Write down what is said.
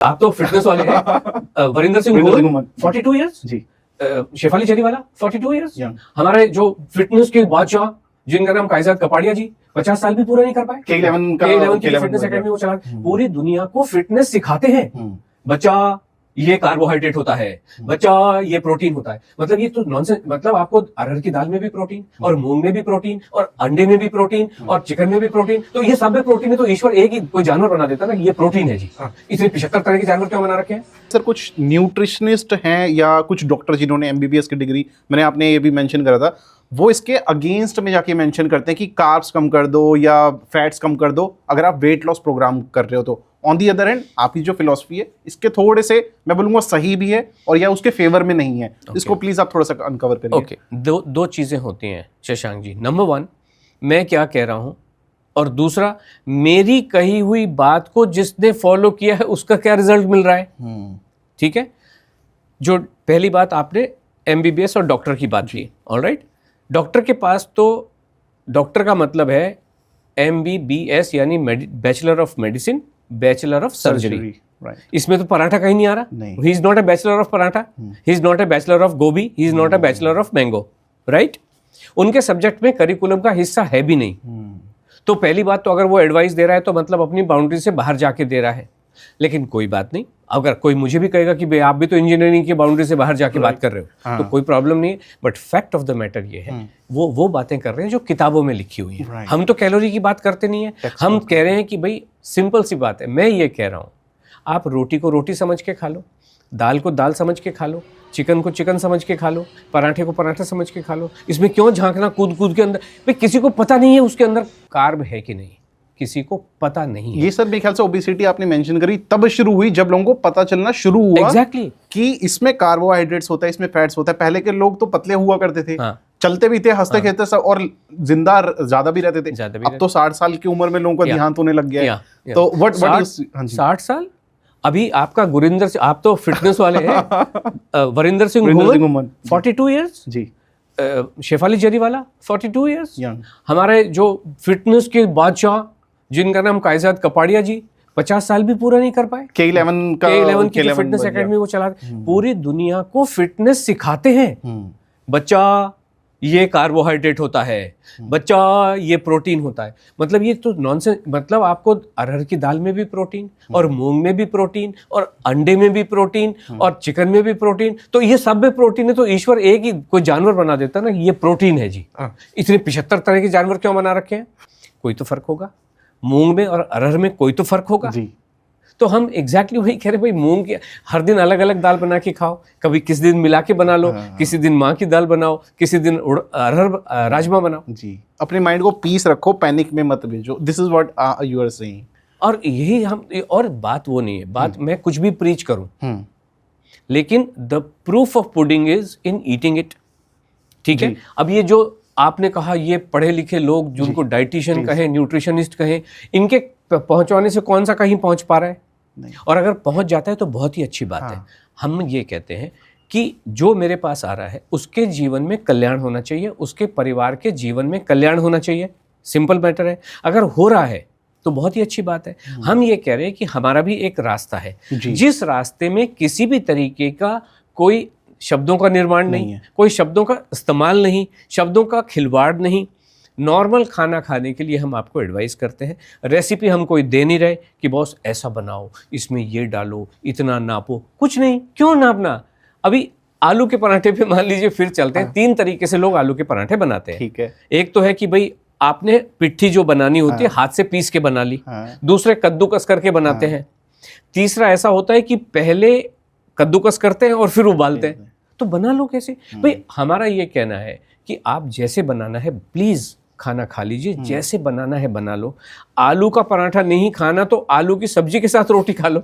आप तो फिटनेस वाले हैं। वरिंदर सिंह गोल 42 इयर्स जी। शेफाली जरीवाला 42 इयर्स। Young। हमारे जो फिटनेस के बादशाह जिनका नाम कायजात कपाड़िया जी 50 साल भी पूरा नहीं कर पाए। K11 की फिटनेस एकेडमी वो चला, पूरी दुनिया को फिटनेस सिखाते हैं। बच्चा ये कार्बोहाइड्रेट होता है, बच्चा ये प्रोटीन होता है। मतलब ये तो नॉनसेंस। मतलब आपको अरहर की दाल में भी प्रोटीन और मूंग में भी प्रोटीन और अंडे में भी प्रोटीन और चिकन में भी प्रोटीन, तो ये सब में प्रोटीन है। तो ईश्वर एक ही कोई जानवर बना देता ना, ये प्रोटीन है जी। इसलिए 75 तरह के जानवर क्यों बना रखे हैं? सर कुछ न्यूट्रिशनिस्ट हैं या कुछ डॉक्टर जिन्होंने एमबीबीएस की डिग्री, मैंने आपने ये भी मेंशन करा था, वो इसके अगेंस्ट में जाके मेंशन करते हैं कि कार्ब्स कम कर दो या फैट्स कम कर दो अगर आप वेट लॉस प्रोग्राम कर रहे हो तो। ऑन दी अदर हैंड आपकी जो फिलॉसफी है इसके थोड़े से मैं बोलूंगा सही भी है और या उसके फेवर में नहीं है। इसको प्लीज आप थोड़ा सा अनकवर करिए। ओके, दो चीजें होती हैं शशांक जी। नंबर 1, मैं क्या कह रहा हूं, और दूसरा मेरी कही हुई बात को जिसने फॉलो किया है उसका क्या रिजल्ट मिल रहा है। ठीक है, जो पहली बात आपने एमबीबीएस और डॉक्टर की बात की, ऑलराइट। डॉक्टर के पास तो डॉक्टर का मतलब है एमबीबीएस यानी bachelor of medicine, bachelor of surgery. इसमें तो पराठा कहीं नहीं आ रहा। He is not a bachelor of paratha, he is not a bachelor of gobhi, he is not a bachelor of mango, right. उनके सब्जेक्ट में करिकुलम का हिस्सा है भी नहीं। तो पहली बात तो अगर वो एडवाइस दे रहा है तो मतलब अपनी बाउंड्री से बाहर जाके दे रहा है। लेकिन कोई बात नहीं, अगर कोई मुझे भी कहेगा कि भाई आप भी तो इंजीनियरिंग की बाउंड्री से बाहर जाके बात कर रहे हो, तो कोई प्रॉब्लम नहीं है। But fact of the matter ये है, वो बातें कर रहे हैं जो किताबों में लिखी हुई है। हम तो कैलोरी की बात करते नहीं है। हम कह रहे हैं कि भाई सिंपल सी बात है। मैं ये कह रहा हूँ, आप रोटी को रोटी समझ के खा लो, दाल को दाल समझ के खा लो, चिकन को चिकन समझ के खा लो, पराठे को पराठा समझ के खा लो। इसमें क्यों झांकना कूद कूद के अंदर? भाई किसी को पता नहीं है उसके अंदर कार्ब है कि नहीं, किसी को पता नहीं है। ये सर मेरे ख्याल से ओबेसिटी आपने मेंशन करी तब शुरू हुई जब लोगों को पता चलना शुरू हुआ एग्जैक्टली कि इसमें कार्बोहाइड्रेट्स होता है, इसमें फैट्स होता है। पहले के लोग तो पतले हुआ करते थे, चलते भी थे, हंसते खेलते सब, और जिंदा ज्यादा भी रहते थे। अब तो 60 साल की उम्र में लोगों का देहांत होने लग गया है। तो व्हाट 60 साल? अभी आपका गुरिंदर से, आप तो फिटनेस वाले हैं। वरिंदर सिंह गोल 42 इयर्स जी। शेफाली जरीवाला 42 इयर्स। Young। हमारे जो फिटनेस के बादशाह जिनका नाम कायजात कपाड़िया जी 50 साल भी पूरा नहीं कर पाए। K11 की फिटनेस एकेडमी वो चला, पूरी दुनिया को फिटनेस सिखाते हैं। बच्चा ये कार्बोहाइड्रेट होता है, बच्चा ये प्रोटीन होता है। मतलब ये तो नॉनसेंस। मतलब आपको अरहर की दाल में भी प्रोटीन और मूंग में भी प्रोटीन और अंडे में भी प्रोटीन और चिकन में भी प्रोटीन, तो ये सब में प्रोटीन है। तो ईश्वर एक ही कोई जानवर बना देता ना, ये प्रोटीन है जी। इसलिए 75 तरह के जानवर क्यों बना रखे हैं? कोई तो फर्क होगा। मूंग में और अरहर में कोई तो फर्क होगा जी। तो हम एग्जैक्टली वही कह रहे हैं। भाई मूंग की हर दिन अलग अलग दाल बना के खाओ, कभी किसी दिन मिला के बना लो, किसी दिन माँ की दाल बनाओ, किसी दिन अरहर राजमा बनाओ जी। अपने माइंड को पीस रखो, पैनिक में मत भेजो। This is what you are saying. और यही हम, और बात वो नहीं है, बात मैं कुछ भी प्रीच करूं, लेकिन the proof of pudding is in eating it. ठीक है। अब ये जो आपने कहा, ये पढ़े लिखे लोग जिनको डाइटिशियन कहें, न्यूट्रिशनिस्ट कहें, इनके पहुंचवाने से कौन सा कहीं पहुंच पा रहा है? नहीं। और अगर पहुंच जाता है तो बहुत ही अच्छी बात है। हम ये कहते हैं कि जो मेरे पास आ रहा है उसके जीवन में कल्याण होना चाहिए, उसके परिवार के जीवन में कल्याण होना चाहिए। सिंपल मैटर है। अगर हो रहा है तो बहुत ही अच्छी बात है। हम ये कह रहे हैं कि हमारा भी एक रास्ता है, जिस रास्ते में किसी भी तरीके का कोई शब्दों का निर्माण नहीं है, कोई शब्दों का इस्तेमाल नहीं, शब्दों का खिलवाड़ नहीं। नॉर्मल खाना खाने के लिए हम आपको एडवाइस करते हैं। रेसिपी हम कोई दे नहीं रहे कि बॉस ऐसा बनाओ, इसमें ये डालो, इतना नापो, कुछ नहीं। क्यों नापना? अभी आलू के पराठे पे मान लीजिए फिर चलते हैं। 3 तरीके से लोग आलू के पराठे बनाते हैं। ठीक है। एक तो है कि भाई आपने पिट्ठी जो बनानी होती है हाथ से पीस के बना ली। दूसरे कद्दूकस करके बनाते हैं। तीसरा ऐसा होता है कि पहले कद्दूकस करते हैं और फिर उबालते हैं। तो बना लो कैसे? भाई हमारा ये कहना है कि आप जैसे बनाना है प्लीज खाना खा लीजिए, जैसे बनाना है बना लो। आलू का पराठा नहीं खाना तो आलू की सब्जी के साथ रोटी खा लो।